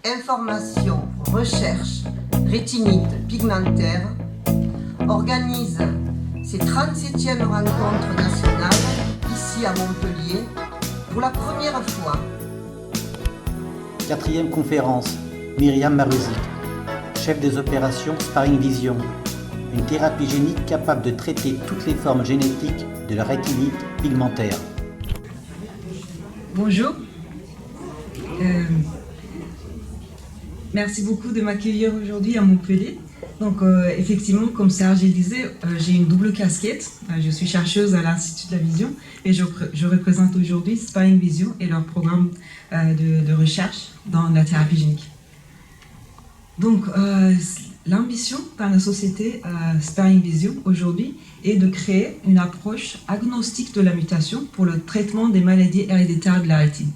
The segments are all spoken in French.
Information, Recherche, Rétinite pigmentaire organise ses 37e rencontres nationales ici à Montpellier pour la première fois. 4e conférence, Myriam Maruzic, chef des opérations Sparring Vision, une thérapie génique capable de traiter toutes les formes génétiques de la rétinite pigmentaire. Bonjour. Merci beaucoup de m'accueillir aujourd'hui à Montpellier. Donc effectivement, comme Serge disait, j'ai une double casquette. Je suis chercheuse à l'Institut de la Vision et je représente aujourd'hui Sparring Vision et leur programme de recherche dans la thérapie génique. Donc l'ambition dans la société Sparring Vision aujourd'hui est de créer une approche agnostique de la mutation pour le traitement des maladies héréditaires de la rétine.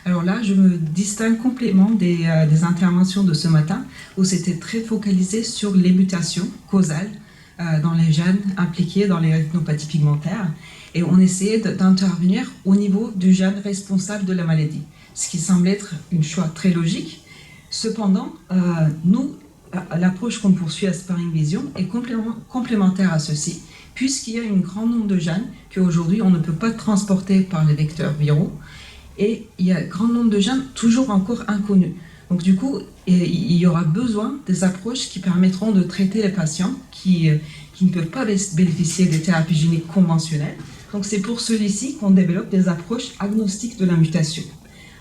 Alors là, je me distingue complètement des interventions de ce matin où c'était très focalisé sur les mutations causales dans les gènes impliqués dans les rétinopathies pigmentaires et on essayait d'intervenir au niveau du gène responsable de la maladie, ce qui semble être un choix très logique. Cependant, l'approche qu'on poursuit à Sparring Vision est complémentaire à ceci, puisqu'il y a un grand nombre de gènes qu'aujourd'hui on ne peut pas transporter par les vecteurs viraux, et il y a un grand nombre de gènes toujours encore inconnus. Donc du coup, il y aura besoin des approches qui permettront de traiter les patients qui ne peuvent pas bénéficier des thérapies géniques conventionnelles. Donc c'est pour celui-ci qu'on développe des approches agnostiques de la mutation.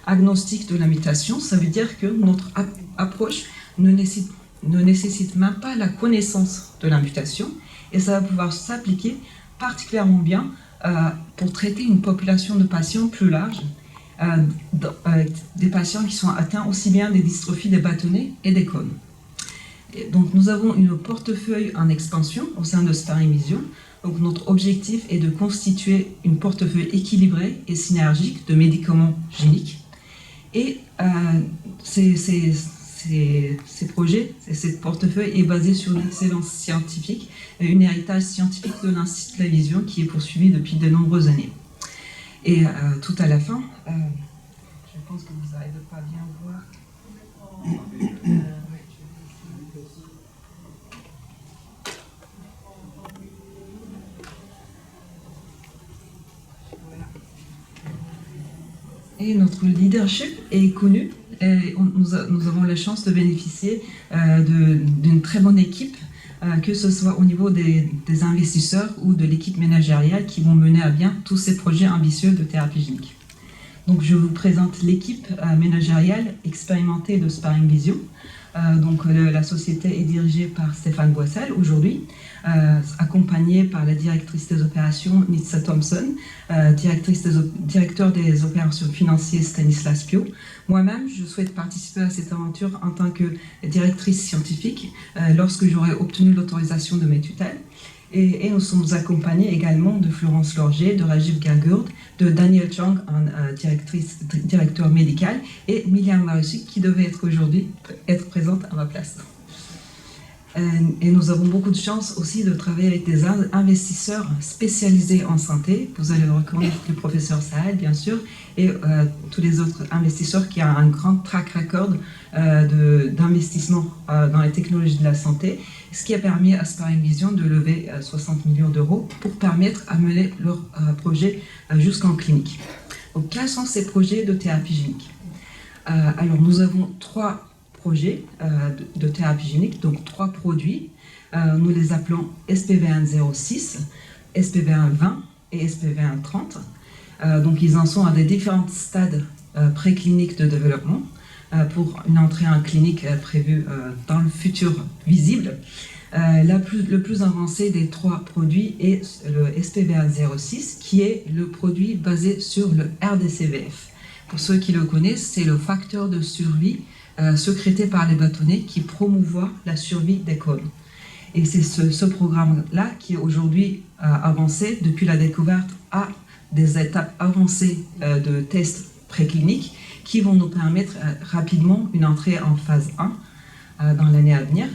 Agnostique de la mutation, ça veut dire que notre approche ne nécessite même pas la connaissance de la mutation et ça va pouvoir s'appliquer particulièrement bien pour traiter une population de patients plus large, des patients qui sont atteints aussi bien des dystrophies des bâtonnets et des cônes. Et donc nous avons une portefeuille en expansion au sein de Sparring Vision. Donc notre objectif est de constituer une portefeuille équilibrée et synergique de médicaments géniques. Et ces projets, cette portefeuille est basée sur l'excellence scientifique, un héritage scientifique de l'Institut de la Vision qui est poursuivi depuis de nombreuses années. Et tout à la fin, je pense que vous n'arrivez pas bien voir. Et notre leadership est connu. Et nous avons la chance de bénéficier d'une très bonne équipe, que ce soit au niveau des investisseurs ou de l'équipe managériale qui vont mener à bien tous ces projets ambitieux de thérapie génique. Donc je vous présente l'équipe managériale expérimentée de Sparring Vision. La société est dirigée par Stéphane Boissel aujourd'hui, accompagnée par la directrice des opérations Nitsa Thompson, directeur des opérations financières Stanislas Pio. Moi-même, je souhaite participer à cette aventure en tant que directrice scientifique lorsque j'aurai obtenu l'autorisation de mes tutelles. Et nous sommes accompagnés également de Florence Lorger, de Rajiv Gargourde, de Daniel Chang, directeur médical, et Myriam Maruzic, qui devait aujourd'hui être présente à ma place. Et nous avons beaucoup de chance aussi de travailler avec des investisseurs spécialisés en santé. Vous allez le reconnaître, le professeur Sahel, bien sûr, et tous les autres investisseurs qui ont un grand track record d'investissement dans les technologies de la santé, ce qui a permis à Sparring Vision de lever 60 millions d'euros pour permettre à mener leur projet jusqu'en clinique. Donc, quels sont ces projets de thérapie génique? Alors, nous avons 3 projets de thérapie génique, donc 3 produits. Nous les appelons SPV106, SPV120 et SPV130. Donc ils en sont à des différents stades précliniques de développement pour une entrée en clinique prévue dans le futur visible. Le plus avancé des 3 produits est le SPV106 qui est le produit basé sur le RDCVF. Pour ceux qui le connaissent, c'est le facteur de survie sécrété par les bâtonnets qui promouvoit la survie des cônes. Et c'est ce programme-là qui est aujourd'hui avancé depuis la découverte à des étapes avancées de tests précliniques qui vont nous permettre rapidement une entrée en phase 1 dans l'année à venir.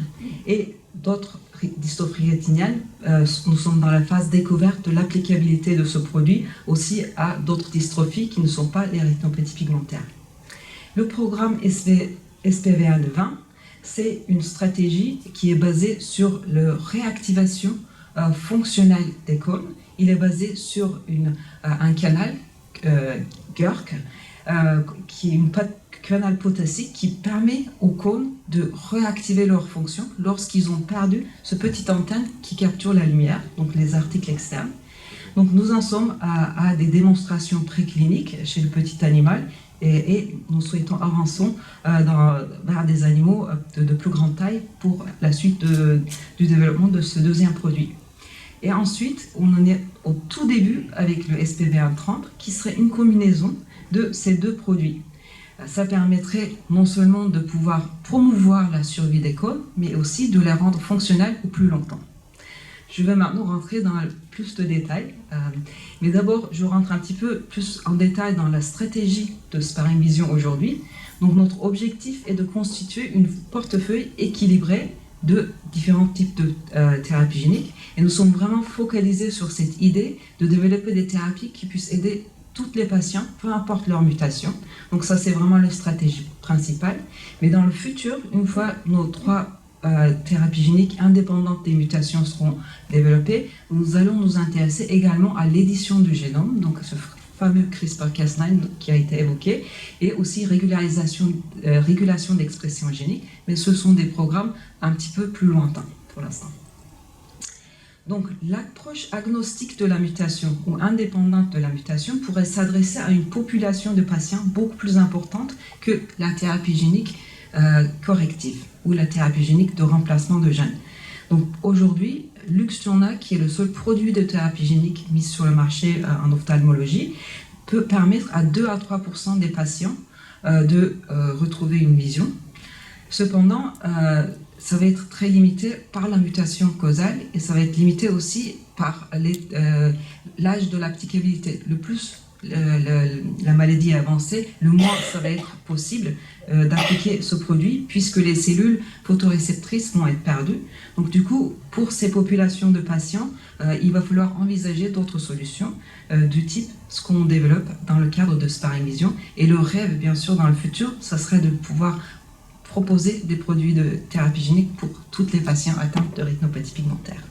Et d'autres dystrophies rétiniennes, nous sommes dans la phase découverte de l'applicabilité de ce produit aussi à d'autres dystrophies qui ne sont pas les rétinopathies pigmentaires. Le programme SPVN 20, c'est une stratégie qui est basée sur la réactivation fonctionnelle des cônes. Il est basé sur un canal GERK, qui est une canal potassique qui permet aux cônes de réactiver leur fonction lorsqu'ils ont perdu ce petit antenne qui capture la lumière, donc les articles externes. Donc nous en sommes à des démonstrations précliniques chez le petit animal et nous souhaitons avancer vers des animaux de plus grande taille pour la suite du développement de ce deuxième produit. Et ensuite, on en est au tout début avec le SPVN 30 qui serait une combinaison de ces deux produits. Ça permettrait non seulement de pouvoir promouvoir la survie des cônes, mais aussi de les rendre fonctionnels au plus longtemps. Je vais maintenant rentrer dans plus de détails, mais d'abord je rentre un petit peu plus en détail dans la stratégie de Sparring Vision aujourd'hui. Donc notre objectif est de constituer une portefeuille équilibré de différents types de thérapies géniques et nous sommes vraiment focalisés sur cette idée de développer des thérapies qui puissent aider toutes les patients, peu importe leur mutation. Donc ça, c'est vraiment la stratégie principale. Mais dans le futur, une fois nos 3 thérapies géniques indépendantes des mutations seront développées, nous allons nous intéresser également à l'édition du génome, donc ce fameux CRISPR-Cas9 qui a été évoqué, et aussi régulation d'expression génique. Mais ce sont des programmes un petit peu plus lointains pour l'instant. Donc, l'approche agnostique de la mutation ou indépendante de la mutation pourrait s'adresser à une population de patients beaucoup plus importante que la thérapie génique corrective ou la thérapie génique de remplacement de gènes. Donc, aujourd'hui, Luxturna, qui est le seul produit de thérapie génique mis sur le marché en ophtalmologie, peut permettre à 2 à 3% des patients de retrouver une vision. Cependant, ça va être très limité par la mutation causale et ça va être limité aussi par l'âge de l'applicabilité. Le plus la maladie est avancée, le moins ça va être possible d'appliquer ce produit puisque les cellules photoréceptrices vont être perdues. Donc du coup, pour ces populations de patients, il va falloir envisager d'autres solutions du type ce qu'on développe dans le cadre de Sparring Vision. Et le rêve, bien sûr, dans le futur, ça serait de pouvoir proposer des produits de thérapie génique pour toutes les patients atteints de rétinopathie pigmentaire.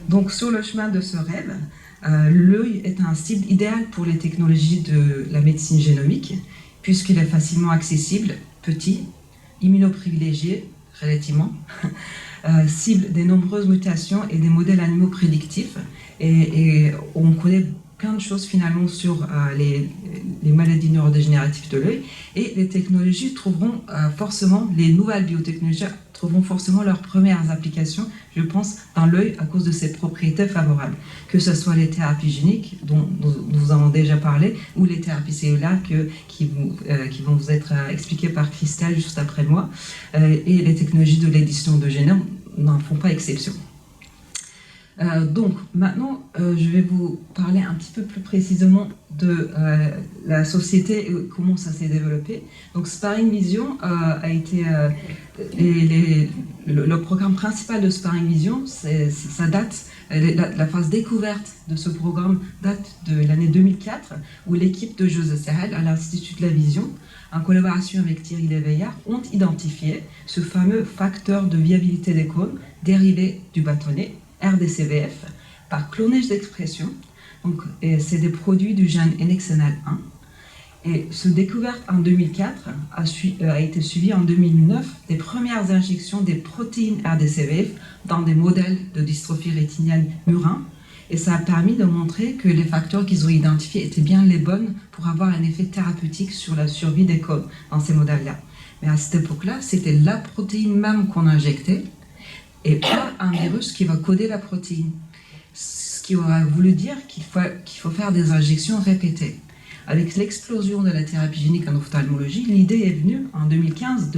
Donc sur le chemin de ce rêve, l'œil est un cible idéal pour les technologies de la médecine génomique, puisqu'il est facilement accessible, petit, immunoprivilégié, relativement, cible des nombreuses mutations et des modèles animaux prédictifs. Et on connaît plein de choses finalement sur les maladies neurodégénératives de l'œil, et les technologies trouveront forcément, les nouvelles biotechnologies trouveront forcément leurs premières applications, je pense, dans l'œil à cause de ses propriétés favorables, que ce soit les thérapies géniques dont nous avons déjà parlé, ou les thérapies cellulaires qui vont vous être expliquées par Christelle juste après moi, et les technologies de l'édition de génome n'en font pas exception. Donc maintenant, je vais vous parler un petit peu plus précisément de la société et comment ça s'est développé. Donc Sparring Vision a été le programme principal de Sparring Vision. Ça date, la phase découverte de ce programme date de l'année 2004, où l'équipe de José Serrel à l'Institut de la Vision, en collaboration avec Thierry Léveillard, ont identifié ce fameux facteur de viabilité des cônes dérivé du bâtonnet, RDCVF, par clonage d'expression. Donc, c'est des produits du gène NXNL1. Et ce découverte en 2004 a été suivi en 2009 des premières injections des protéines RDCVF dans des modèles de dystrophie rétinienne murins. Et ça a permis de montrer que les facteurs qu'ils ont identifiés étaient bien les bonnes pour avoir un effet thérapeutique sur la survie des cônes dans ces modèles-là. Mais à cette époque-là, c'était la protéine même qu'on injectait, et pas un virus qui va coder la protéine. Ce qui aurait voulu dire qu'il faut faire des injections répétées. Avec l'explosion de la thérapie génique en ophtalmologie, l'idée est venue en 2015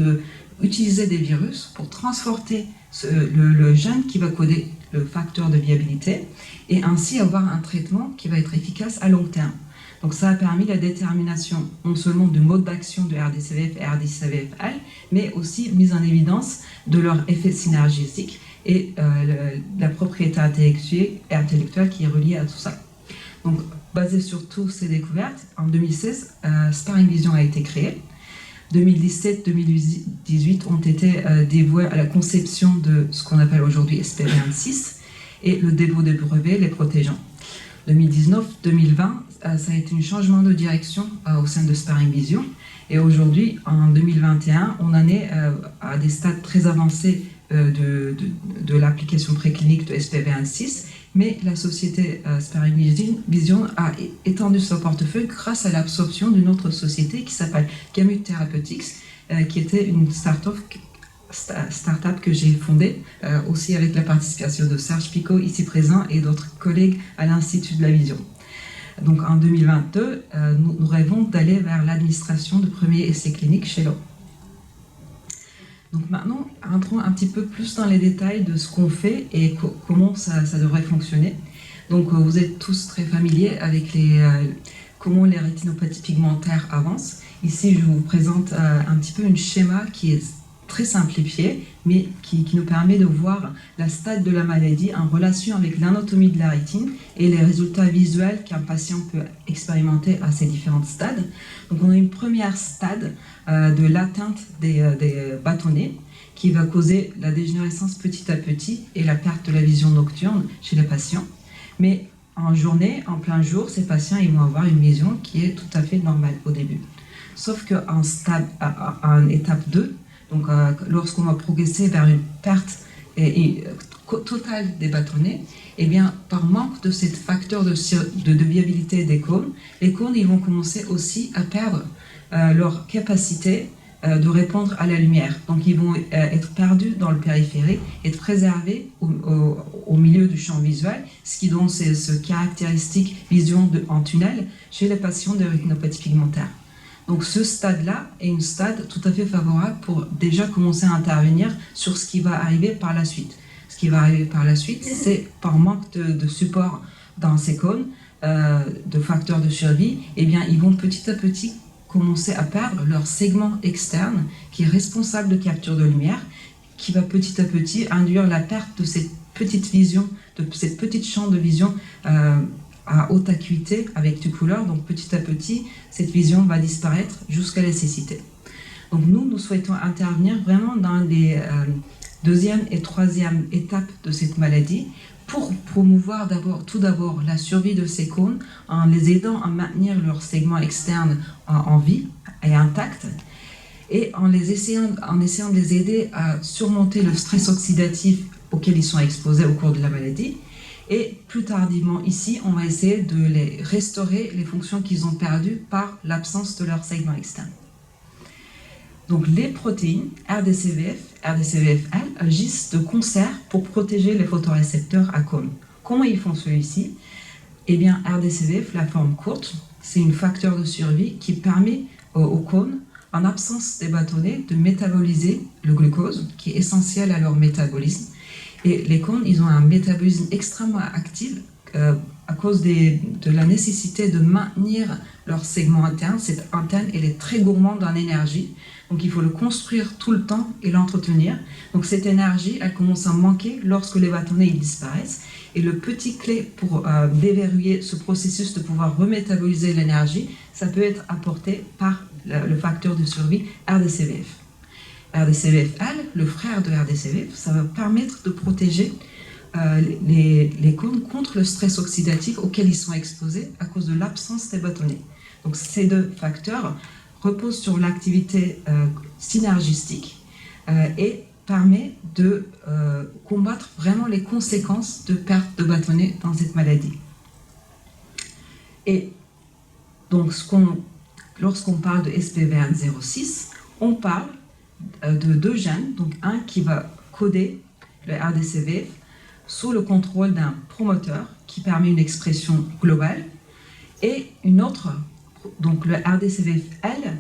d'utiliser des virus pour transporter le gène qui va coder le facteur de viabilité et ainsi avoir un traitement qui va être efficace à long terme. Donc ça a permis la détermination non seulement du mode d'action de RDCVF et RDCVFL, mais aussi mise en évidence de leur effet synergétique et la propriété intellectuelle qui est reliée à tout ça. Donc basé sur toutes ces découvertes, en 2016, Sparring Vision a été créé. 2017-2018 ont été dévoués à la conception de ce qu'on appelle aujourd'hui SP26 et le dépôt des brevets les protégeant. 2019-2020, ça a été un changement de direction au sein de Sparring Vision. Et aujourd'hui, en 2021, on en est à des stades très avancés de l'application préclinique de SP26, mais la société Sparring Vision a étendu son portefeuille grâce à l'absorption d'une autre société qui s'appelle Gamut Therapeutics, qui était une start-up que j'ai fondée, aussi avec la participation de Serge Picot, ici présent, et d'autres collègues à l'Institut de la Vision. Donc en 2022, nous rêvons d'aller vers l'administration de premiers essais cliniques chez l'homme. Donc maintenant, entrons un petit peu plus dans les détails de ce qu'on fait et comment ça devrait fonctionner. Donc vous êtes tous très familiers avec comment les rétinopathies pigmentaires avancent. Ici, je vous présente un petit peu un schéma qui est très simplifié, mais qui nous permet de voir la stade de la maladie en relation avec l'anatomie de la rétine et les résultats visuels qu'un patient peut expérimenter à ces différents stades. Donc on a une première stade de l'atteinte des bâtonnets qui va causer la dégénérescence petit à petit et la perte de la vision nocturne chez les patients. Mais en journée, en plein jour, ces patients ils vont avoir une vision qui est tout à fait normale au début. Sauf qu'en étape 2, donc, lorsqu'on va progresser vers une perte totale des bâtonnets, eh bien, par manque de ces facteurs de viabilité des cônes, les cônes ils vont commencer aussi à perdre leur capacité de répondre à la lumière. Donc, ils vont être perdus dans le périphérique, être préservés au milieu du champ visuel, ce qui donne ce caractéristique vision en tunnel chez les patients de rétinopathie pigmentaire. Donc ce stade-là est un stade tout à fait favorable pour déjà commencer à intervenir sur ce qui va arriver par la suite. Ce qui va arriver par la suite, c'est par manque de support dans ces cônes, de facteurs de survie, eh bien ils vont petit à petit commencer à perdre leur segment externe qui est responsable de capture de lumière, qui va petit à petit induire la perte de cette petite vision, de cette petite champ de vision à haute acuité avec du couleur. Donc petit à petit, cette vision va disparaître jusqu'à la cécité. Donc nous souhaitons intervenir vraiment dans les deuxième et troisième étapes de cette maladie pour promouvoir tout d'abord la survie de ces cônes en les aidant à maintenir leur segment externe en vie et intact, et en essayant de les aider à surmonter le stress oxydatif auquel ils sont exposés au cours de la maladie. Et plus tardivement ici, on va essayer de les restaurer les fonctions qu'ils ont perdues par l'absence de leur segment externe. Donc les protéines RDCVF, RDCVFL agissent de concert pour protéger les photorécepteurs à cônes. Comment ils font celui-ci? Eh bien, RDCVF, la forme courte, c'est un facteur de survie qui permet aux cônes, en absence des bâtonnets, de métaboliser le glucose, qui est essentiel à leur métabolisme. Et les cônes, ils ont un métabolisme extrêmement actif à cause de la nécessité de maintenir leur segment interne. Cette antenne, elle est très gourmande en énergie, donc il faut le construire tout le temps et l'entretenir. Donc cette énergie, elle commence à manquer lorsque les bâtonnets ils disparaissent. Et le petit clé pour déverrouiller ce processus de pouvoir remétaboliser l'énergie, ça peut être apporté par le facteur de survie RDCVF. RDCVFL, le frère de RDCVF, ça va permettre de protéger les cônes contre le stress oxydatif auquel ils sont exposés à cause de l'absence des bâtonnets. Donc ces deux facteurs reposent sur l'activité synergistique et permet de combattre vraiment les conséquences de perte de bâtonnets dans cette maladie. Et donc lorsqu'on parle de SPVN06, on parle de deux gènes, donc un qui va coder le RDCVF sous le contrôle d'un promoteur qui permet une expression globale, et une autre, donc le RDCVFL,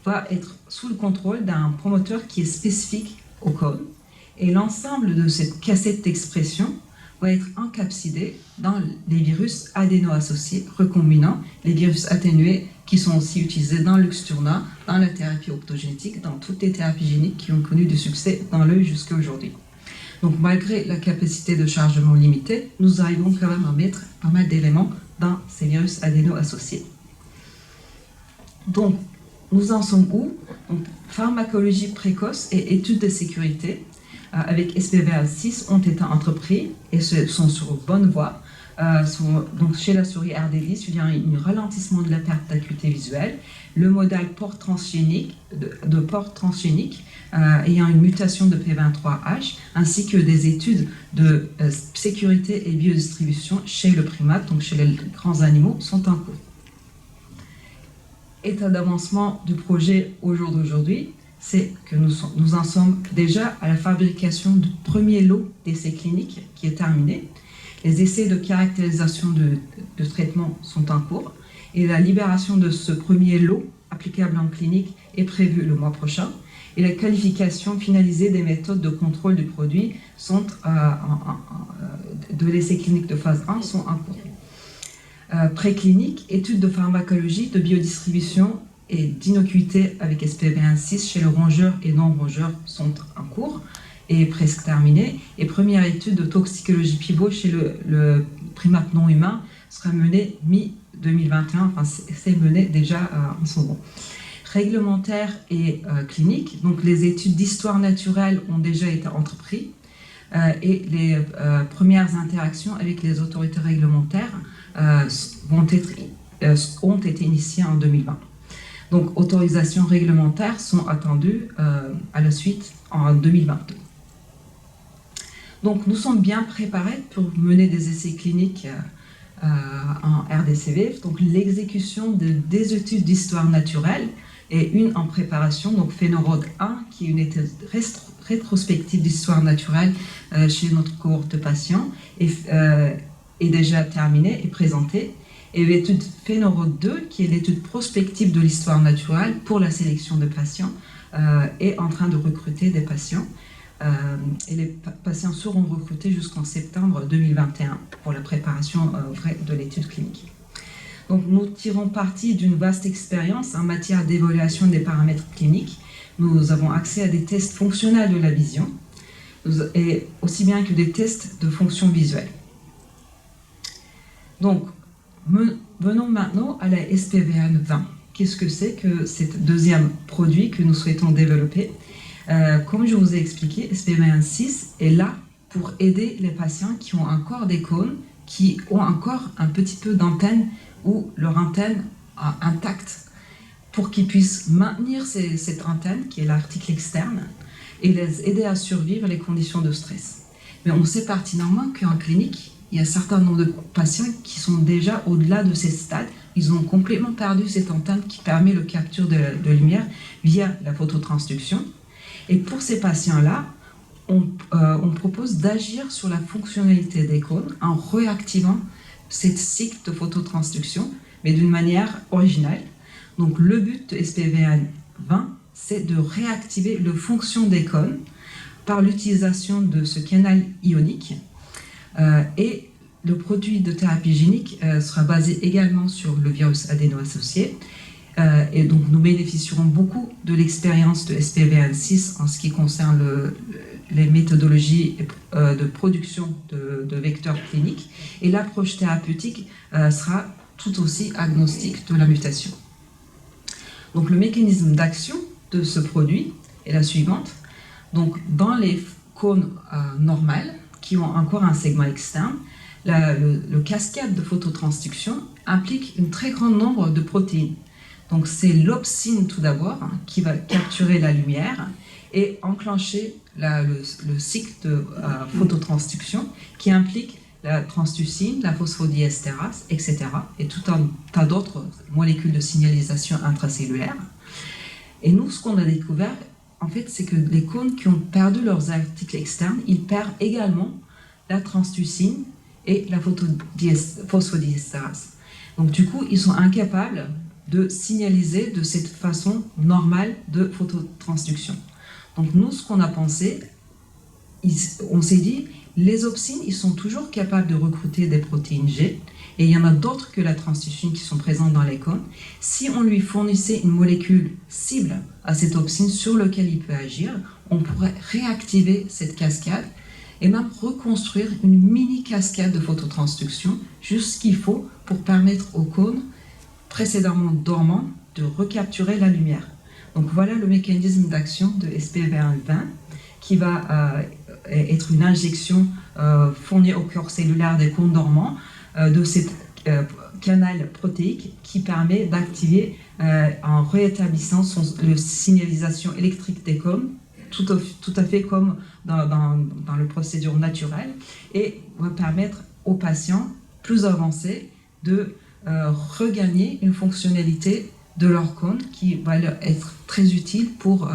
va être sous le contrôle d'un promoteur qui est spécifique au cône, et l'ensemble de cette cassette d'expression va être encapsidé dans les virus adéno-associés recombinants, les virus atténués qui sont aussi utilisés dans l'Uxturna, dans la thérapie optogénétique, dans toutes les thérapies géniques qui ont connu du succès dans l'œil jusqu'à aujourd'hui. Donc malgré la capacité de chargement limitée, nous arrivons quand même à mettre pas mal d'éléments dans ces virus adéno-associés. Donc nous en sommes où? Donc, pharmacologie précoce et études de sécurité avec SPVA6 ont été entrepris et sont sur bonne voie. Donc chez la souris RD10, il y a un ralentissement de la perte d'acuité visuelle, le modèle port transgénique, de port transgénique ayant une mutation de P23H, ainsi que des études de sécurité et biodistribution chez le primate, donc chez les grands animaux, sont en cours. État d'avancement du projet au jour d'aujourd'hui, c'est que nous en sommes déjà à la fabrication du premier lot d'essais cliniques qui est terminé. Les essais de caractérisation de traitement sont en cours et la libération de ce premier lot applicable en clinique est prévue le mois prochain. Et la qualification finalisée des méthodes de contrôle du produit de l'essai clinique de phase 1 sont en cours. Préclinique, études de pharmacologie, de biodistribution et d'innocuité avec SPV1/6 chez le rongeur et non-rongeur sont en cours et presque terminées. Et première étude de toxicologie pivot chez le primate non humain sera menée mi-2021, enfin c'est mené déjà en ce moment. Réglementaire et clinique, donc les études d'histoire naturelle ont déjà été entreprises et les premières interactions avec les autorités réglementaires ont été initiées en 2020. Donc, autorisations réglementaires sont attendues à la suite en 2022. Donc, nous sommes bien préparés pour mener des essais cliniques en RDCV. Donc, l'exécution des études d'histoire naturelle et une en préparation, donc Phénorode 1, qui est une étude rétrospective d'histoire naturelle chez notre cohorte de patients, est déjà terminée et présentée. Et l'étude Phénorode 2, qui est l'étude prospective de l'histoire naturelle pour la sélection de patients, est en train de recruter des patients. Et les patients seront recrutés jusqu'en septembre 2021 pour la préparation de l'étude clinique. Donc, nous tirons parti d'une vaste expérience en matière d'évaluation des paramètres cliniques. Nous avons accès à des tests fonctionnels de la vision, et aussi bien que des tests de fonction visuelle. Donc, venons maintenant à la SPVN20. Qu'est-ce que c'est que ce deuxième produit que nous souhaitons développer? Comme je vous ai expliqué, SPVN6 est là pour aider les patients qui ont encore des cônes, qui ont encore un petit peu d'antenne ou leur antenne intacte, pour qu'ils puissent maintenir cette antenne, qui est l'article externe, et les aider à survivre les conditions de stress. Mais on sait pertinemment qu'en clinique, il y a un certain nombre de patients qui sont déjà au-delà de ces stades. Ils ont complètement perdu cette antenne qui permet la capture de lumière via la phototransduction. Et pour ces patients-là, on propose d'agir sur la fonctionnalité des cônes en réactivant cette cycle de phototransduction, mais d'une manière originale. Donc le but de SPVN20, c'est de réactiver la fonction des cônes par l'utilisation de ce canal ionique. Et le produit de thérapie génique sera basé également sur le virus adéno-associé. Et donc nous bénéficierons beaucoup de l'expérience de SPVN6 en ce qui concerne les méthodologies de production de vecteurs cliniques. Et l'approche thérapeutique sera tout aussi agnostique de la mutation. Donc le mécanisme d'action de ce produit est la suivante. Donc dans les cônes normales, qui ont encore un segment externe, le cascade de phototransduction implique un très grand nombre de protéines. Donc c'est l'opsine tout d'abord qui va capturer la lumière et enclencher le cycle de phototransduction qui implique la transducine, la phosphodiesterase, etc. et tout un tas d'autres molécules de signalisation intracellulaire. Et nous, ce qu'on a découvert, en fait, c'est que les cônes qui ont perdu leurs articles externes, ils perdent également la transducine et la phosphodiesterase. Donc du coup, ils sont incapables de signaliser de cette façon normale de phototransduction. Donc nous, ce qu'on a pensé, on s'est dit, les opsines, ils sont toujours capables de recruter des protéines G, et il y en a d'autres que la transducine qui sont présentes dans les cônes. Si on lui fournissait une molécule cible à cette opsine sur laquelle il peut agir, on pourrait réactiver cette cascade et même reconstruire une mini cascade de phototransduction, juste ce qu'il faut pour permettre aux cônes précédemment dormants de recapturer la lumière. Donc voilà le mécanisme d'action de SPVR20 qui va être une injection fournie au cœur cellulaire des cônes dormants de cette canal protéique qui permet d'activer en rétablissant la signalisation électrique des cônes, tout à fait comme dans le procédure naturelle, et va permettre aux patients plus avancés de regagner une fonctionnalité de leur cône qui va leur être très utile pour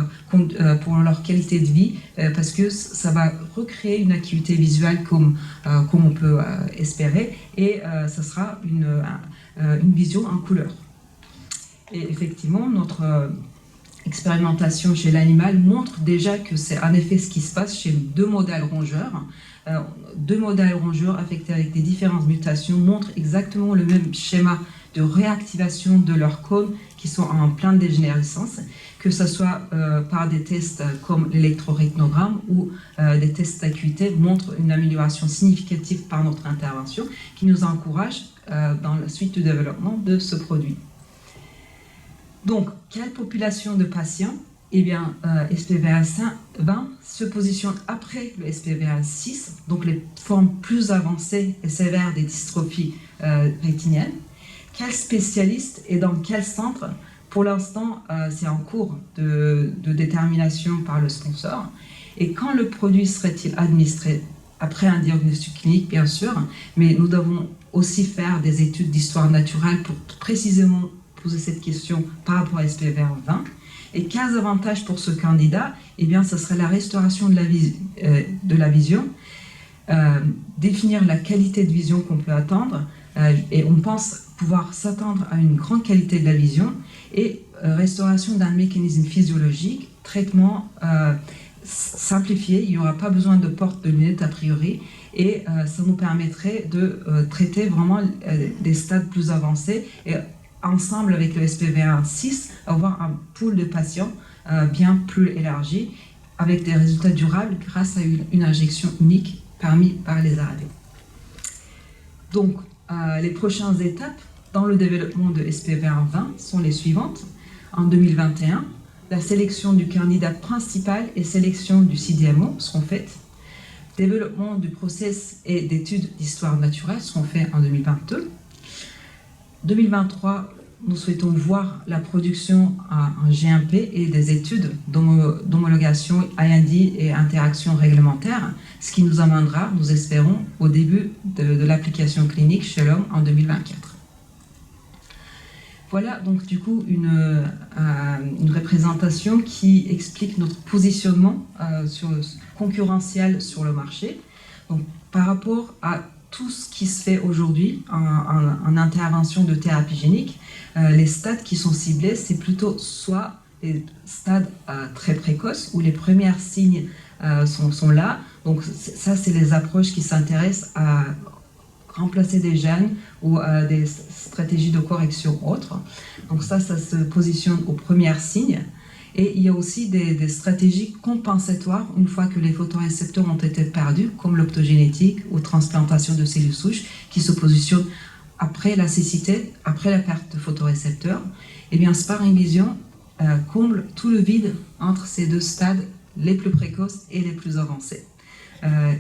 leur qualité de vie parce que ça va recréer une acuité visuelle comme on peut espérer et ça sera une vision en couleur. Et effectivement, notre expérimentation chez l'animal montre déjà que c'est en effet ce qui se passe chez deux modèles rongeurs. Deux modèles rongeurs affectés avec des différentes mutations montrent exactement le même schéma de réactivation de leurs cônes qui sont en pleine dégénérescence, que ce soit par des tests comme l'électrorétinogramme ou des tests d'acuité montrent une amélioration significative par notre intervention qui nous encourage dans la suite du développement de ce produit. Donc, quelle population de patients? Eh bien, SPVR20 se positionne après le SPVR6, donc les formes plus avancées et sévères des dystrophies rétiniennes. Quel spécialiste et dans quel centre? Pour l'instant, c'est en cours de détermination par le sponsor. Et quand le produit serait-il administré? Après un diagnostic clinique, bien sûr, mais nous devons aussi faire des études d'histoire naturelle pour précisément poser cette question par rapport à SPVR20. Et quels avantages pour ce candidat? Eh bien, ce serait la restauration de la vision, définir la qualité de vision qu'on peut attendre, et on pense pouvoir s'attendre à une grande qualité de la vision, et restauration d'un mécanisme physiologique, traitement simplifié, il n'y aura pas besoin de porte de lunettes a priori, et ça nous permettrait de traiter vraiment des stades plus avancés, et ensemble avec le SPVR6, avoir un pool de patients bien plus élargi, avec des résultats durables grâce à une injection unique permise par les AAV. Donc, les prochaines étapes dans le développement de SPVR20 sont les suivantes. En 2021, la sélection du candidat principal et sélection du CDMO seront faites. Développement du process et d'études d'histoire naturelle seront faits en 2022. 2023, nous souhaitons voir la production en GMP et des études d'homologation IND et interaction réglementaire, ce qui nous amènera, nous espérons, au début de l'application clinique chez l'homme en 2024. Voilà donc du coup une représentation qui explique notre positionnement concurrentiel sur le marché. Donc, par rapport à tout ce qui se fait aujourd'hui en intervention de thérapie génique, les stades qui sont ciblés, c'est plutôt soit les stades très précoces où les premiers signes sont là. Donc ça, c'est les approches qui s'intéressent à remplacer des gènes ou des stratégies de correction autres. Donc ça se positionne aux premiers signes. Et il y a aussi des stratégies compensatoires une fois que les photorécepteurs ont été perdus, comme l'optogénétique ou transplantation de cellules souches, qui se positionnent après la cécité, après la perte de photorécepteurs. Et bien, Sparring Vision comble tout le vide entre ces deux stades, les plus précoces et les plus avancés.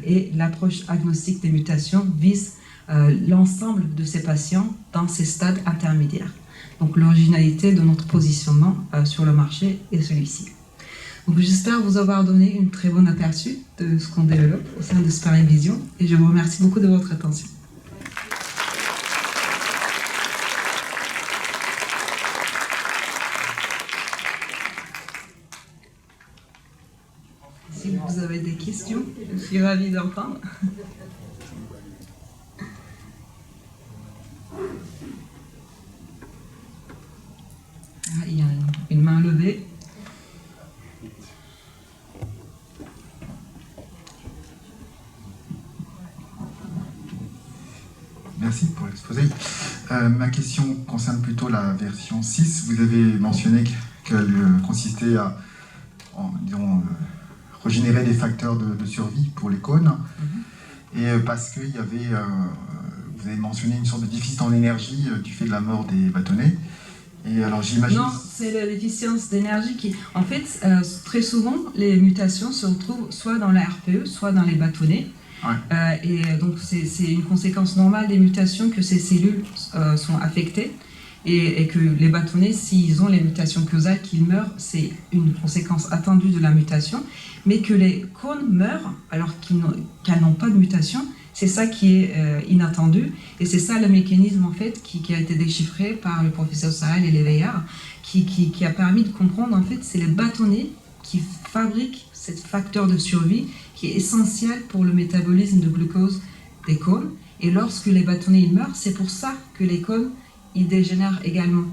Et l'approche agnostique des mutations vise l'ensemble de ces patients dans ces stades intermédiaires. Donc l'originalité de notre positionnement sur le marché est celui-ci. Donc j'espère vous avoir donné une très bonne aperçu de ce qu'on développe au sein de Sparring Vision et je vous remercie beaucoup de votre attention. Si vous avez des questions, je suis ravie d'entendre. Il y a une main levée. Merci pour l'exposé. Ma question concerne plutôt la version 6. Vous avez mentionné qu'elle consistait à régénérer des facteurs de survie pour les cônes. Et parce qu'il y avait, vous avez mentionné une sorte de déficit en énergie du fait de la mort des bâtonnets. Et alors j'imagine... Non, c'est la déficience d'énergie qui... En fait, très souvent, les mutations se retrouvent soit dans la RPE, soit dans les bâtonnets. Ouais. Et donc, c'est une conséquence normale des mutations que ces cellules sont affectées. Et que les bâtonnets, s'ils ont les mutations causales, qu'ils meurent, c'est une conséquence attendue de la mutation. Mais que les cônes meurent alors qu'elles n'ont pas de mutation, c'est ça qui est inattendu. Et c'est ça le mécanisme en fait qui a été déchiffré par le professeur Sarel et les Veillard, qui a permis de comprendre en fait c'est les bâtonnets qui fabriquent ce facteur de survie qui est essentiel pour le métabolisme de glucose des cônes. Et lorsque les bâtonnets meurent, c'est pour ça que les cônes ils dégénèrent également,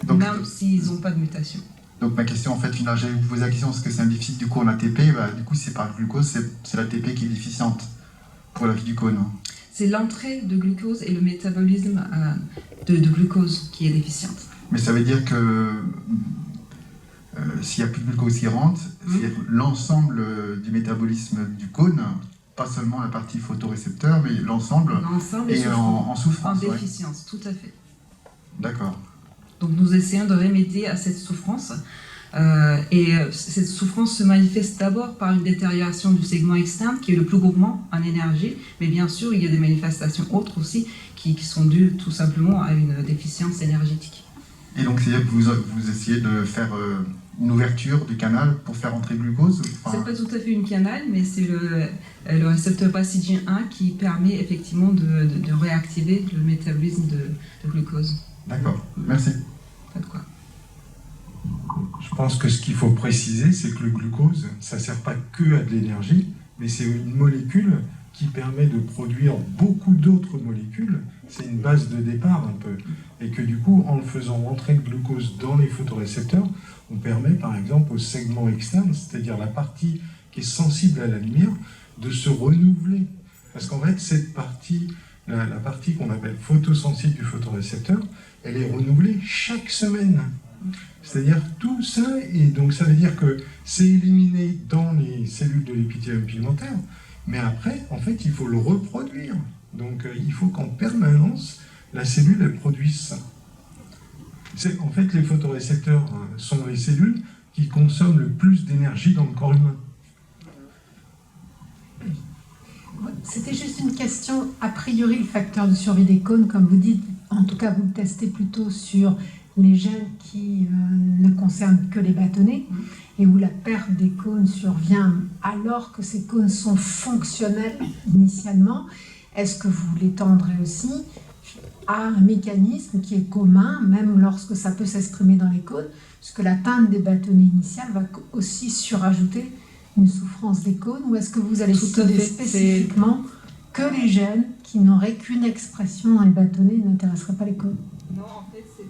donc, même s'ils n'ont pas de mutation. Donc ma question en fait finale, j'allais vous poser la question, est-ce que c'est un déficit du coup en ATP? Du coup c'est pas le glucose, c'est l'ATP qui est déficiente pour la vie du cône. C'est l'entrée de glucose et le métabolisme de glucose qui est déficiente. Mais ça veut dire que s'il n'y a plus de glucose qui rentre, c'est l'ensemble du métabolisme du cône, pas seulement la partie photorécepteur, mais l'ensemble est en souffrance. En déficience, tout à fait. D'accord. Donc nous essayons de remédier à cette souffrance. Et cette souffrance se manifeste d'abord par une détérioration du segment externe qui est le plus gourmand en énergie, mais bien sûr il y a des manifestations autres aussi qui sont dues tout simplement à une déficience énergétique. Et donc c'est-à-dire que vous essayez de faire une ouverture du canal pour faire entrer le glucose? C'est pas tout à fait une canal, mais c'est le récepteur passagien 1 qui permet effectivement de réactiver le métabolisme de glucose. D'accord, merci. Pas de quoi. Je pense que ce qu'il faut préciser, c'est que le glucose, ça ne sert pas que à de l'énergie, mais c'est une molécule qui permet de produire beaucoup d'autres molécules. C'est une base de départ un peu. Et que du coup, en le faisant rentrer le glucose dans les photorécepteurs, on permet par exemple au segment externe, c'est-à-dire la partie qui est sensible à la lumière, de se renouveler. Parce qu'en fait, cette partie, la partie qu'on appelle photosensible du photorécepteur, elle est renouvelée chaque semaine. C'est-à-dire tout ça, et donc ça veut dire que c'est éliminé dans les cellules de l'épithélium pigmentaire, mais après, en fait, il faut le reproduire. Donc il faut qu'en permanence, la cellule, elle produise ça. En fait, les photorécepteurs sont les cellules qui consomment le plus d'énergie dans le corps humain. C'était juste une question, a priori, le facteur de survie des cônes, comme vous dites, en tout cas, vous le testez plutôt sur les gènes qui ne concernent que les bâtonnets, et où la perte des cônes survient alors que ces cônes sont fonctionnels initialement. Est-ce que vous l'étendrez aussi à un mécanisme qui est commun, même lorsque ça peut s'exprimer dans les cônes, puisque l'atteinte des bâtonnets initiales va aussi surajouter une souffrance des cônes, ou est-ce que vous allez citer spécifiquement que les gènes qui n'auraient qu'une expression dans les bâtonnets n'intéresseraient pas les cônes? Non, en fait, c'est...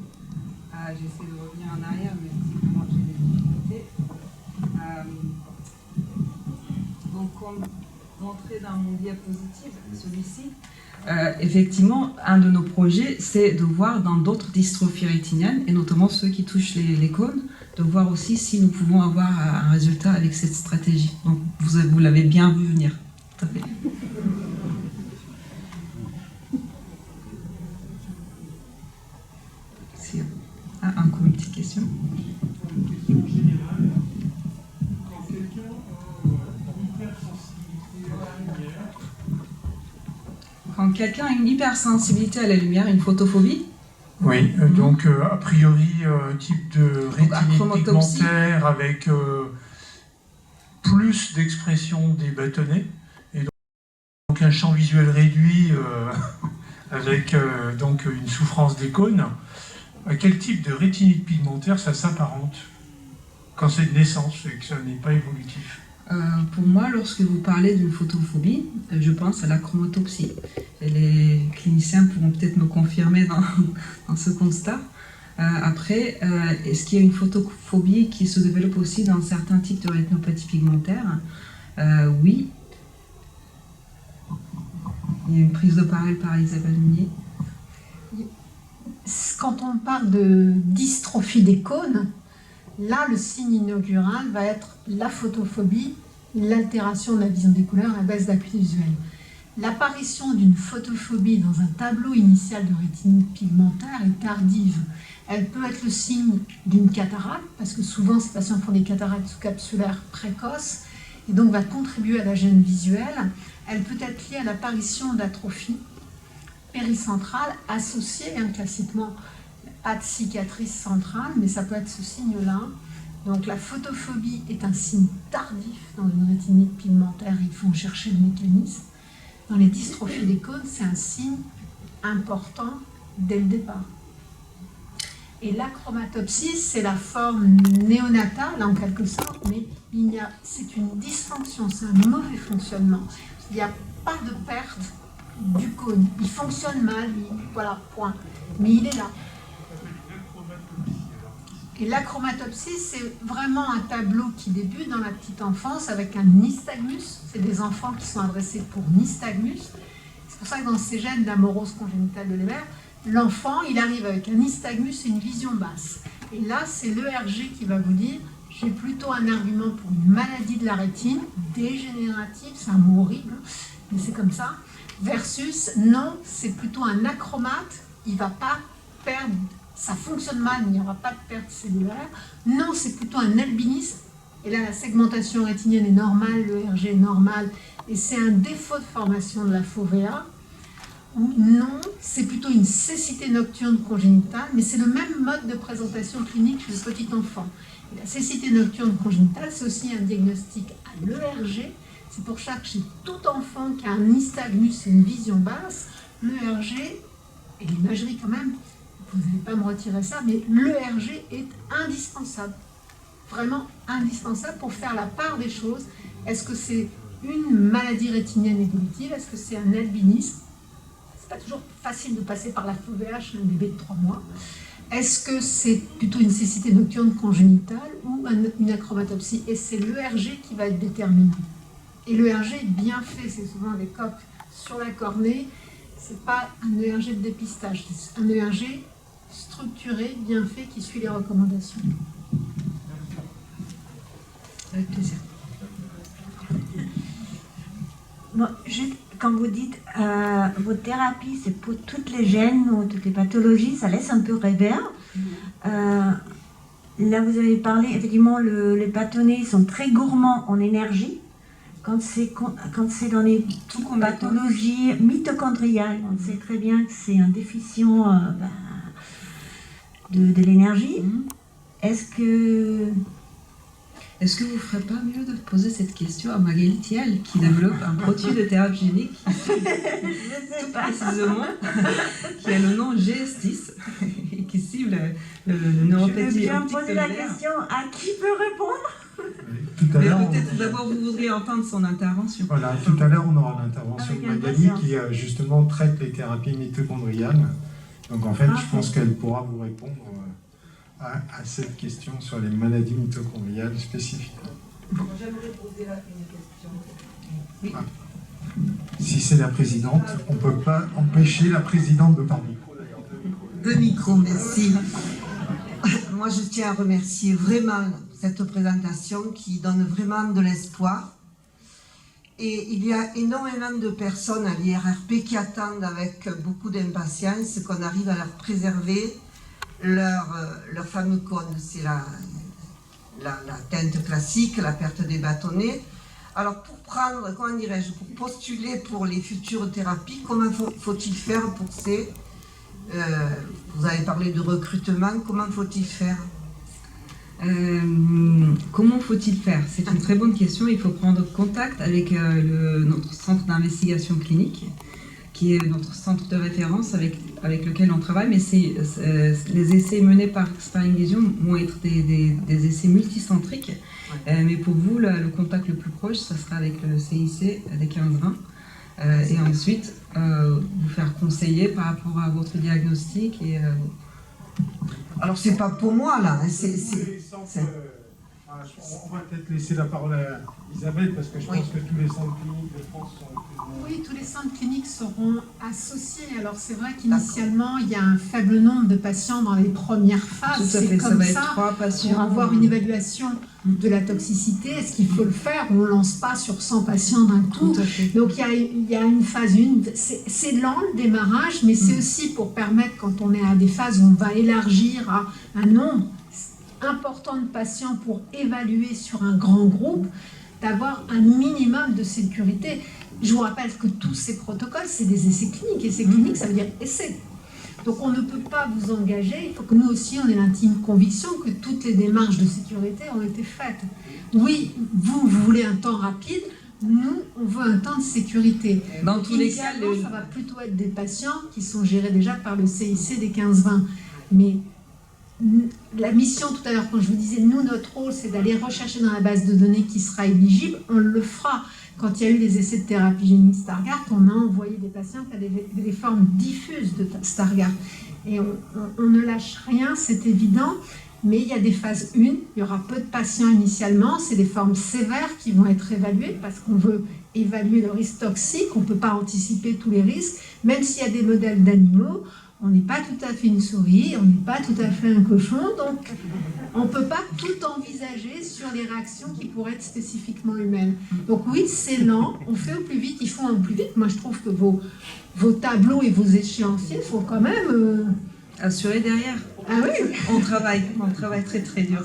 j'essaie de revenir en arrière, mais visiblement j'ai des difficultés. Donc, comme montré dans mon diapositive, celui-ci, effectivement, un de nos projets, c'est de voir dans d'autres dystrophies rétiniennes, et notamment ceux qui touchent les cônes, de voir aussi si nous pouvons avoir un résultat avec cette stratégie. Donc, vous l'avez bien vu venir. Tout à fait. Encore une petite question. Une question générale. Quand quelqu'un a une hypersensibilité à la lumière. Quand quelqu'un a une hypersensibilité à la lumière, une photophobie? Oui, donc a priori, type de rétinite pigmentaire avec plus d'expression des bâtonnets, et donc un champ visuel réduit avec donc une souffrance des cônes. À quel type de rétinite pigmentaire ça s'apparente quand c'est de naissance et que ça n'est pas évolutif? Pour moi, lorsque vous parlez d'une photophobie, je pense à la chromatopsie. Et les cliniciens pourront peut-être me confirmer dans ce constat. Après, est-ce qu'il y a une photophobie qui se développe aussi dans certains types de rétinopathie pigmentaire? Oui. Il y a une prise de parole par Isabelle Meunier. Quand on parle de dystrophie des cônes, là, le signe inaugural va être la photophobie, l'altération de la vision des couleurs, la baisse d'acuité visuelle. L'apparition d'une photophobie dans un tableau initial de rétinite pigmentaire est tardive. Elle peut être le signe d'une cataracte, parce que souvent ces patients font des cataractes sous-capsulaires précoces, et donc va contribuer à la gêne visuelle. Elle peut être liée à l'apparition d'atrophie péricentrale associée, classiquement, pas de cicatrice centrale, mais ça peut être ce signe-là. Donc la photophobie est un signe tardif dans une rétinite pigmentaire, il faut chercher le mécanisme. Dans les dystrophies des cônes, c'est un signe important dès le départ. Et l'achromatopsie, c'est la forme néonatale en quelque sorte, mais c'est une dysfonction, c'est un mauvais fonctionnement. Il n'y a pas de perte du cône. Il fonctionne mal, voilà, point. Mais il est là. Et l'achromatopsie, c'est vraiment un tableau qui débute dans la petite enfance avec un nystagmus. C'est des enfants qui sont adressés pour nystagmus. C'est pour ça que dans ces gènes d'amorose congénitale de Leber, l'enfant, il arrive avec un nystagmus et une vision basse. Et là, c'est l'ERG qui va vous dire, j'ai plutôt un argument pour une maladie de la rétine, dégénérative, c'est un mot horrible, mais c'est comme ça, versus, non, c'est plutôt un achromate, il ne va pas perdre, ça fonctionne mal, il n'y aura pas de perte cellulaire. Non, c'est plutôt un albinisme, et là, la segmentation rétinienne est normale, l'ERG est normal, et c'est un défaut de formation de la fovea. Non, c'est plutôt une cécité nocturne congénitale, mais c'est le même mode de présentation clinique chez le petit enfant. Et la cécité nocturne congénitale, c'est aussi un diagnostic à l'ERG. C'est pour ça que chez tout enfant qui a un nystagmus et une vision basse, l'ERG, et l'imagerie quand même, vous n'allez pas me retirer ça, mais l'ERG est indispensable. Vraiment indispensable pour faire la part des choses. Est-ce que c'est une maladie rétinienne évolutive? Est-ce que c'est un albinisme? C'est pas toujours facile de passer par la fovea chez un bébé de 3 mois. Est-ce que c'est plutôt une cécité nocturne congénitale ou une achromatopsie? Et c'est l'ERG qui va être déterminant. Et l'ERG est bien fait, c'est souvent des coques sur la cornée. C'est pas un ERG de dépistage, c'est un ERG structuré, bien fait, qui suit les recommandations. Avec plaisir. Bon, quand vous dites votre thérapie, c'est pour toutes les gènes ou toutes les pathologies, ça laisse un peu rêveur. Là, vous avez parlé, effectivement, les bâtonnets sont très gourmands en énergie. Quand c'est dans les pathologies mitochondriales, on sait très bien que c'est un déficient de l'énergie. Est-ce que vous ne ferez pas mieux de poser cette question à Magali Thiel, qui développe un produit de thérapie génique tout précisément, qui a le nom GS10 et qui cible le neuropathie optique. Je vais bien poser la question à qui peut répondre. Peut-être d'abord vous voudriez entendre son intervention. Voilà, tout à l'heure on aura l'intervention de Magali qui justement traite les thérapies mitochondriales. Donc en fait, je pense qu'elle pourra vous répondre à cette question sur les maladies mitochondriales spécifiques. J'aimerais poser une question. Oui. Si c'est la présidente, on ne peut pas empêcher la présidente de parler. De micro, merci. Moi, je tiens à remercier vraiment cette présentation qui donne vraiment de l'espoir. Et il y a énormément de personnes à l'IRRP qui attendent avec beaucoup d'impatience qu'on arrive à leur préserver leur fameux cône. C'est la teinte classique, la perte des bâtonnets. Alors pour prendre, comment dirais-je, pour postuler pour les futures thérapies, comment faut-il faire pour ces... vous avez parlé de recrutement, comment faut-il faire? Comment faut-il faire? C'est une très bonne question. Il faut prendre contact avec notre centre d'investigation clinique, qui est notre centre de référence avec lequel on travaille, mais les essais menés par Sparring Vision vont être des essais multicentriques. Mais pour vous, le contact le plus proche, ça sera avec le CIC des 15-20. Et ensuite, vous faire conseiller par rapport à votre diagnostic. Alors, c'est pas pour moi, là. On va peut-être laisser la parole à Isabelle, parce que je pense que tous les centres cliniques de France sont... Oui, tous les centres cliniques seront associés. Alors c'est vrai qu'initialement, il y a un faible nombre de patients dans les premières phases. C'est comme ça, pour avoir une évaluation de la toxicité, est-ce qu'il faut le faire? On ne lance pas sur 100 patients d'un coup. Donc il y a une phase 1. C'est lent le démarrage, mais c'est aussi pour permettre, quand on est à des phases où on va élargir à un nombre important de patients pour évaluer sur un grand groupe, d'avoir un minimum de sécurité. Je vous rappelle que tous ces protocoles, c'est des essais cliniques. Essais cliniques, ça veut dire essai. Donc on ne peut pas vous engager. Il faut que nous aussi, on ait l'intime conviction que toutes les démarches de sécurité ont été faites. Oui, vous voulez un temps rapide. Nous, on veut un temps de sécurité. Dans tous les cas, ça va plutôt être des patients qui sont gérés déjà par le CIC des 15-20. Mais la mission, tout à l'heure, quand je vous disais, nous, notre rôle, c'est d'aller rechercher dans la base de données qui sera éligible. On le fera. Quand il y a eu les essais de thérapie génique Stargardt, on a envoyé des patients qui avaient des formes diffuses de Stargardt. Et on ne lâche rien, c'est évident. Mais il y a des phases 1, il y aura peu de patients initialement. C'est des formes sévères qui vont être évaluées parce qu'on veut évaluer le risque toxique. On ne peut pas anticiper tous les risques. Même s'il y a des modèles d'animaux, on n'est pas tout à fait une souris, on n'est pas tout à fait un cochon, donc on ne peut pas tout envisager sur les réactions qui pourraient être spécifiquement humaines. Donc oui, c'est lent, on fait au plus vite, ils font au plus vite. Moi, je trouve que vos tableaux et vos échéanciers sont quand même... assurés derrière. Ah oui. On travaille très très dur.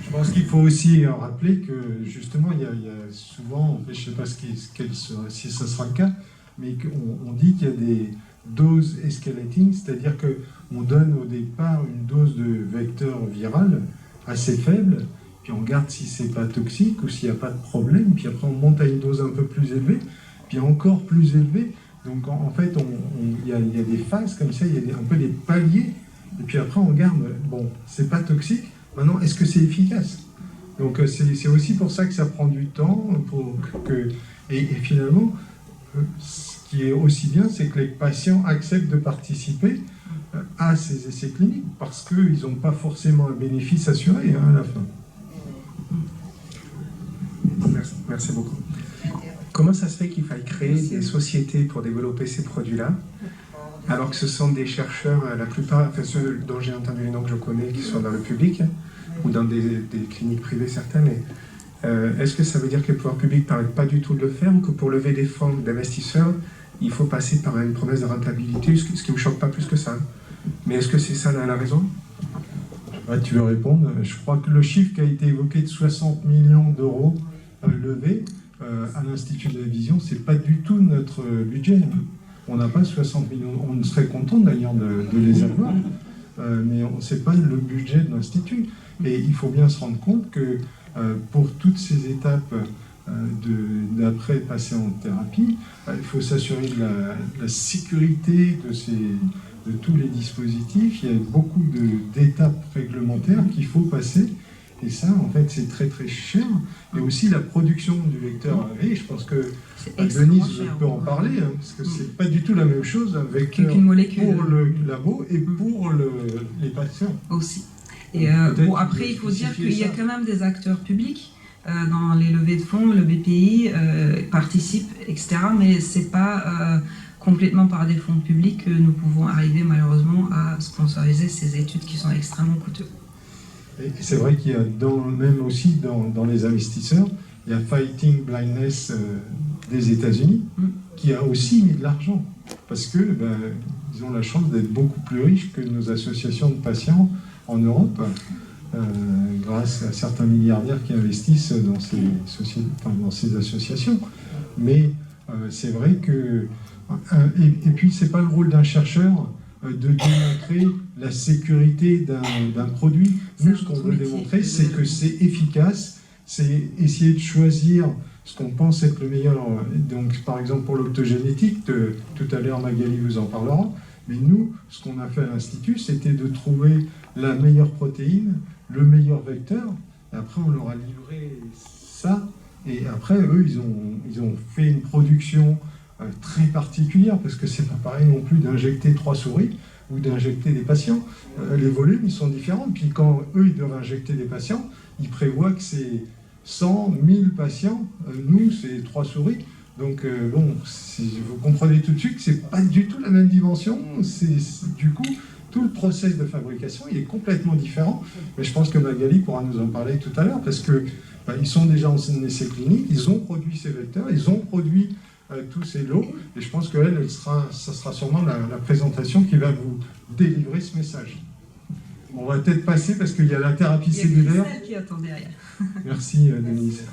Je pense qu'il faut aussi rappeler que justement, il y a souvent, je ne sais pas si ça sera le cas, mais on dit qu'il y a des doses escalating, c'est-à-dire qu'on donne au départ une dose de vecteur viral assez faible, puis on regarde si c'est pas toxique ou s'il n'y a pas de problème, puis après on monte à une dose un peu plus élevée, puis encore plus élevée. Donc en fait, il y a des phases comme ça, il y a un peu des paliers, et puis après on regarde, bon, c'est pas toxique, maintenant est-ce que c'est efficace? Donc c'est aussi pour ça que ça prend du temps, et finalement, ce qui est aussi bien, c'est que les patients acceptent de participer à ces essais cliniques, parce qu'ils n'ont pas forcément un bénéfice assuré à la fin. Merci beaucoup. Comment ça se fait qu'il faille créer des sociétés pour développer ces produits-là, alors que ce sont des chercheurs, la plupart, enfin ceux dont j'ai entendu les noms que je connais, qui sont dans le public, ou dans des cliniques privées certaines, est-ce que ça veut dire que les pouvoirs publics ne permettent pas du tout de le faire, ou que pour lever des fonds d'investisseurs, il faut passer par une promesse de rentabilité, ce qui ne me choque pas plus que ça. Mais est-ce que c'est ça la raison? Tu veux répondre? Je crois que le chiffre qui a été évoqué de 60 millions d'euros levés à l'Institut de la Vision, ce n'est pas du tout notre budget. On n'a pas 60 millions, on serait content d'ailleurs de les avoir, mais ce n'est pas le budget de l'Institut. Et il faut bien se rendre compte que pour toutes ces étapes d'après passer en thérapie, il faut s'assurer de la sécurité de tous les dispositifs. Il y a beaucoup d'étapes réglementaires qu'il faut passer. Et ça, en fait, c'est très très cher. Et aussi la production du vecteur AAV, je pense que Denise peut en parler, hein, parce que c'est pas du tout la même chose un vecteur pour le labo et pour les patients. Aussi. Et bon, après, il faut dire qu'il y a quand même des acteurs publics dans les levées de fonds, le BPI participe, etc. Mais c'est pas complètement par des fonds publics que nous pouvons arriver malheureusement à sponsoriser ces études qui sont extrêmement coûteuses. Et c'est vrai qu'il y a même aussi dans les investisseurs, il y a Fighting Blindness des États-Unis qui a aussi mis de l'argent parce que ils ont la chance d'être beaucoup plus riches que nos associations de patients en Europe grâce à certains milliardaires qui investissent dans ces associations. Mais c'est vrai que et puis c'est pas le rôle d'un chercheur de démontrer la sécurité d'un produit. Nous, ce qu'on veut démontrer, c'est que c'est efficace, c'est essayer de choisir ce qu'on pense être le meilleur. Donc, par exemple, pour l'optogénétique, tout à l'heure, Magali vous en parlera, mais nous, ce qu'on a fait à l'Institut, c'était de trouver la meilleure protéine, le meilleur vecteur, et après, on leur a livré ça, et après, eux, ils ont fait une production très particulière, parce que c'est pas pareil non plus d'injecter 3 souris. ou d'injecter des patients. Les volumes, ils sont différents. Puis quand eux, ils doivent injecter des patients, ils prévoient que c'est 100, 1000 patients. Nous, c'est 3 souris. Donc, vous comprenez tout de suite que ce n'est pas du tout la même dimension. Du coup, tout le process de fabrication, il est complètement différent. Mais je pense que Magali pourra nous en parler tout à l'heure, parce que ils sont déjà en essai clinique, ils ont produit ces vecteurs, ils ont produit tous ces lots, et je pense qu'elle, ça sera sûrement la présentation qui va vous délivrer ce message. On va peut-être passer, parce qu'il y a la thérapie cellulaire. Il y a Christelle qui attend derrière. Merci, Denise.